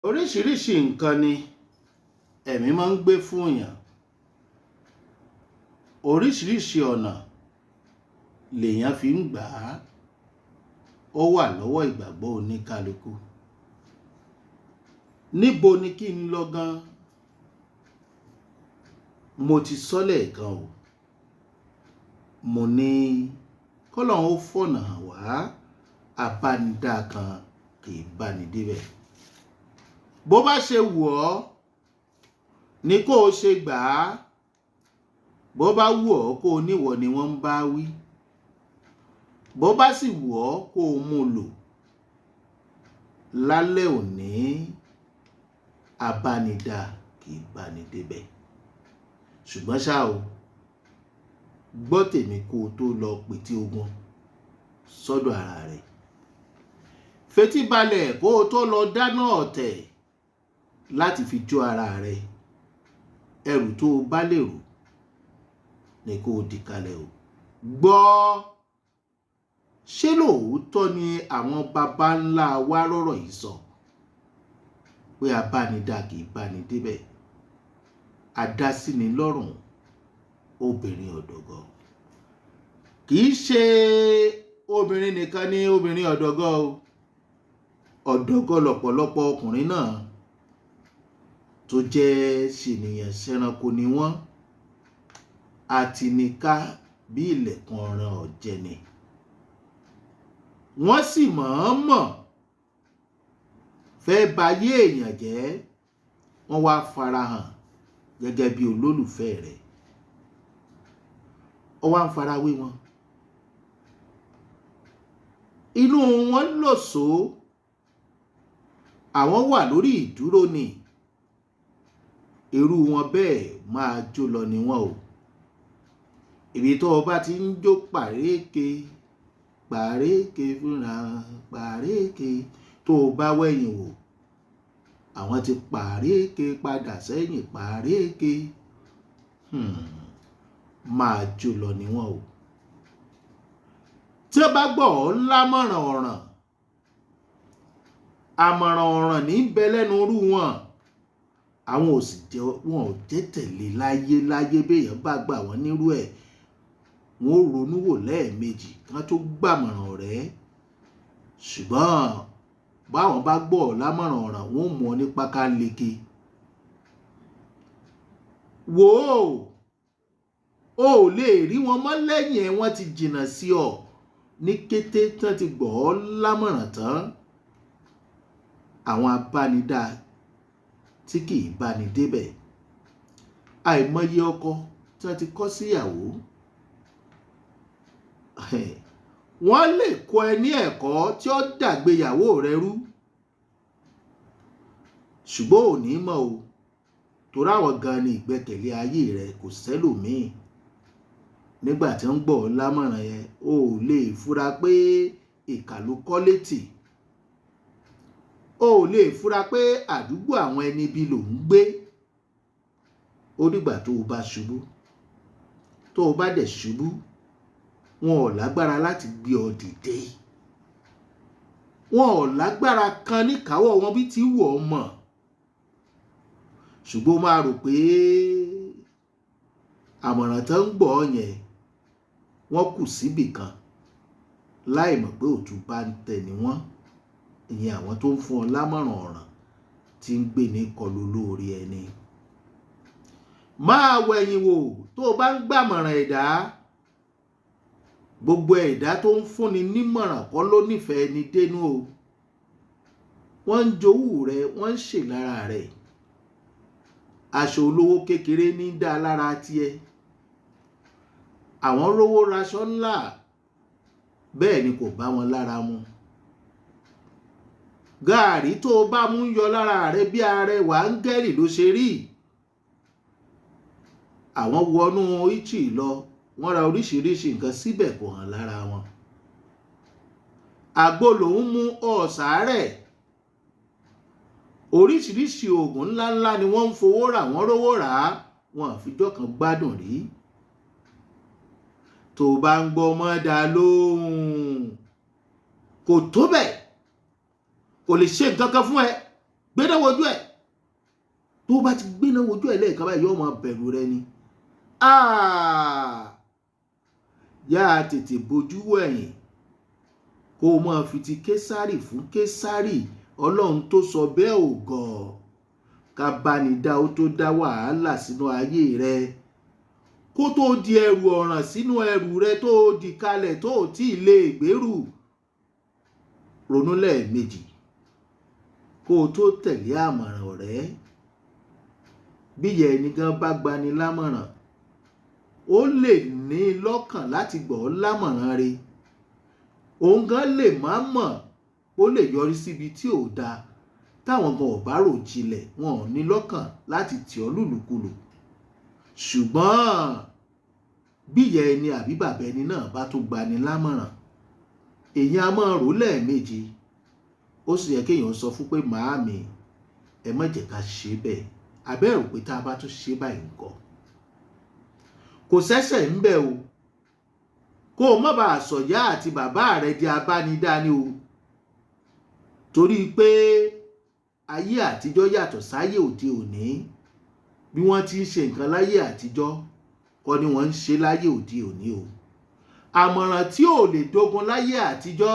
Oríṣiríṣi nǹkan ni ẹ̀mí máa ń gbé fún èèyàn. Oríṣiríṣi ọ̀nà lèèyàn fi ń gbà á. Ó wà lọ́wọ́ ìgbàgbọ́ oníkálukú. Níbo ni kí n lọ gan? Mo ti sọ lẹ́ẹ̀kan o. Mo ní k'Ọlọ́run ó fọ̀nà hàn wá, abánidá kan kì í báni débẹ̀. Bó bá ṣe wù ọ́ ni kó o ṣe gbà á. Bó bá wù ọ́ kó o níwọ ni wọ́n ń bá wí. Bó bá sì wù ọ́ kó o mú lò. Lálẹ́ òní, abánidá kì í báni débẹ̀. Ṣùgbọ́n ṣá o, gbọ́ tèmi kó o tó lọ pètè ogun sọ́dọ̀ ara rẹ̀. Fetí balẹ̀ kó o tó lọ dáná ọ̀tẹ̀ láti fi jó ara rẹ̀. Ẹrù tó o bá lè rù ni kó o dì kalẹ̀ o. Gbọ́, ṣé lóòótọ́ ni àwọn baba ńlá wa rọ́rọ̀ yìí sọ pé abánidá kì í báni débẹ̀? Adásíni lọ́rùn obìnrin ọ̀dọ̀gọ̀. Kì í ṣe obìnrin nìkan ni obìnrin ọ̀dọ̀gọ̀ o. Ọ̀dọ̀gọ̀ lọ̀pọ̀lọpọ̀ ọkùnrin náà tó jẹ́ ṣènìyàn ṣẹranko ni wọ́n. Àtinìká bí ilẹ̀kùn ọ̀ràn ọ̀jẹ̀ ni. Wọ́n sì mọ̀ọ́mọ̀ fẹ́ bayé èèyàn jẹ́. Wọ́n wá farahàn gẹ́gẹ́ bí olólùfẹ́ rẹ̀. Ó wá ń farawé wọn. Inú wọn lòsó. Àwọn wà lórí ìdúró ni. Irú wọn bẹ́ẹ̀ máa jó lọ ni wọ́n o. Ibi tó o bá ti ń jó pàréèké, pàréèké fúnra, pàréèké, tó o bá wẹ̀yìn wò, àwọn ti pàréèké padà sẹ́yìn pàréèké. Máa jó lọ ni wọ́n o. Tí ó bá gbọ́ ọ́ lámọ̀ràn ọ̀ràn, àmọ̀ràn ọ̀ràn ní bẹ lẹ́nu irú wọn. Àwọn ò sì jẹ́ tẹ̀lé láyé béèyàn bá gbà wọ́n nírú ẹ̀. Wọ́n ó ronú wò lẹ́ẹ̀mejì kán tó gbàmọ̀ràn ọ̀rẹ́. Ṣùgbọ́n báwọn bá gbọ́ ọ́ lámọ̀ràn ọ̀ràn, wọ́n mú ọ ní pákáleke. Wò ó, o ò lè rí wọn mọ́ lẹ́yìn ẹ̀, wọ́n ti jìnnà sí ọ. Ní kété tán ti gbọ́ ọ́ lámọ̀ràn tán, àwọn abánidá tí kì í báni débẹ̀. Àìmọye ọkọ tí wọ́n ti kọ́ síyàwó. Wọ́n lè kọ́ ẹ ní ẹ̀kọ́ tí ó dàgbéyàwó rẹ rú. Ṣùgbọ́n ò ní mọ̀ o, torí àwọn gan ni ìgbẹ́kẹ̀lé ayé rẹ, kò sẹ́lòmíì. Nígbà tí wọ́n gbọ́ ọ́ lámọ̀ràn yẹn, o ò lè fura pé ìkà ló kọ́ létí. O ò lè fura pé àdúgbò àwọn ẹni bí lò ń gbé. Ó dìgbà tó o bá ṣubú. Tó o bá dẹ̀ ṣubú, wọn ò lágbára láti gbé ọ dìde. Wọn ò lágbára kan níkàáwọ́ wọn bí ti wù ọ́ mọ̀. Ṣùgbọ́n o máa rò pé àmọ̀ràn tó ń gbọ́ yẹn wọ́n kù síbì kan, láì mọ̀ pé òtún bá ń tẹ̀ ní wọ́n. Ìyẹn àwọn tó ń fún ọ lámọ̀ràn ọ̀ràn tí ń gbé ní kọlu lórí ẹni. Máa wẹ̀yìn wò tó o bá ń gbàmọ̀ràn ẹ̀dá. Gbogbo ẹ̀dá tó ń fúnni nímọ̀ràn kọ́ ló nífẹ̀ẹ́ ni dénú o. Wọ́n ń jowú rẹ, wọ́n ń ṣe lára rẹ̀. Aṣọ olówó kékeré ní dá lára tiẹ̀. Àwọn rówó raṣọ ńlá, bẹ́ẹ̀ ni kò bá wọn lára mu. Gààrí tó o bá mú yọ lára rẹ bí arẹwà áńgẹ́lì ló ṣe rí. Àwọn wọnú ìtì lọ, wọ́n ra oríṣiríṣi nǹkan síbẹ̀ kò hàn lára wọn. Àgbo lòún mú ọ̀sàárẹ̀. Oríṣiríṣi oògùn ńláńlá ni wọ́n ń fowó rà, wọ́n rówó rà á, wọn àfijọ́ kan gbádùn rí. Tó bá ń gbọ́ mọ́ dá lóhùn, kò tó bẹ́ẹ̀, kò lè ṣe nǹkan kan fún ẹ. gbéná wojú ẹ̀. Tó bá ti gbéná wojú ẹ̀ lẹ́ẹ̀kan báyìí yóò máa bẹ̀rù rẹ ni. Yá tètè bojú wẹ̀yìn kó o máa fi ti Késárì fún Késárì. Ọlọ́run tó sọ bẹ́ẹ̀ ò gọ̀. Ká bá ní dá ó tó dá wàhálà sínú ayé rẹ. Kó tó di ẹrù ọ̀ràn sínú ẹrù rẹ tó di kalẹ̀ tó tí ì lè gbèrú. Ronú lẹ́ẹ̀mejì kó o tó tẹ̀lé àmọ̀ràn ọ̀rẹ́. Bí ìyá ẹni gan bá gbani lámọ̀ràn, ó lè ní lọ́kàn láti gbọ́ lámọ̀ràn rẹ̀. Òun gan lè má mọ̀ ó lè yọrí síbi tí ò dáa. Táwọn gan ò bá rò jinlẹ̀, wọn ò ní lọ́kàn láti tì ọ́ lùlùkulù. Ṣùgbọ́n bí ìyá ẹni àbí bàbá ẹni náà bá tún gbani lámọ̀ràn, èèyàn á máa rò lẹ́ẹ̀mejì. Ó sì yẹ kéèyàn sọ fún pé màámi, ẹ má jẹ́ ká ṣe bẹ́ẹ̀. Àbẹ́ rò pé tá a bá tún ṣe báyìí ńkọ́? Kò ṣẹ̀ṣẹ̀ ń bẹ o. Kó o má bàa sọ̀yá àti bàbá rẹ di abánidání o. Torí pé ayé àtijọ́ yàtọ̀ sáyé òde òní. Bí wọ́n ti ń ṣe nǹkan láyé àtijọ́ kọ́ ni wọ́n ń ṣe láyé òde òní o. Àmọ̀ràn tí ò lè dogun láyé àtijọ́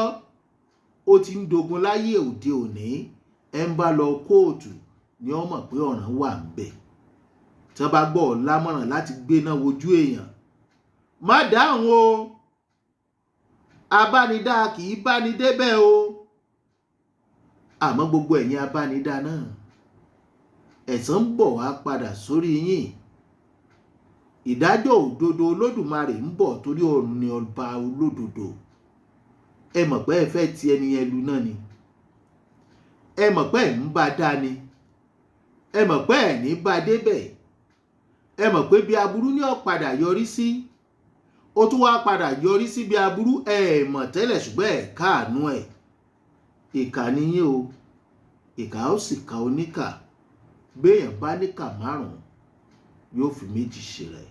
ó ti ń dogun láyé òde òní. Ẹ ń bá lọ kóòtù ni ó mọ̀ pé ọ̀ràn wà ń bẹ̀. Tí wọ́n bá gbọ́ ọ lámọ̀ràn láti gbéná wojú èèyàn, má dáhùn o. Abánidá kì í báni débẹ̀ o. Àmọ́ gbogbo ẹ̀yin abánidá náà, ẹ̀san ń bọ̀ wá padà sórí yín. Ìdájọ́ òdodo Olódùmarè ń bọ̀ torí òun ni ọba olódodo. Ẹ mọ̀ pé ẹ fẹ́ ti ẹni yẹn lu náà ni. Ẹ mọ̀ pé ẹ̀ ń bá dá ni. Ẹ mọ̀ pé ẹ̀ ní bá débẹ̀. Ẹ mọ̀ pé bí aburú ní ó padà yọrí sí. Ó tún wá padà yọrí sí bí aburú ẹ mọ̀ tẹ́lẹ̀ ṣùgbọ́n ẹ káàánú ẹ̀. Ìkà ni yín o. Ìkà ó sì ka oníkà. Béèyàn bá níkà 5 yóò fi 2 ṣe rẹ̀.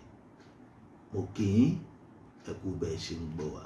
Mo kì í ẹ kú bẹ́ẹ̀ ṣe ń gbọ́ wa.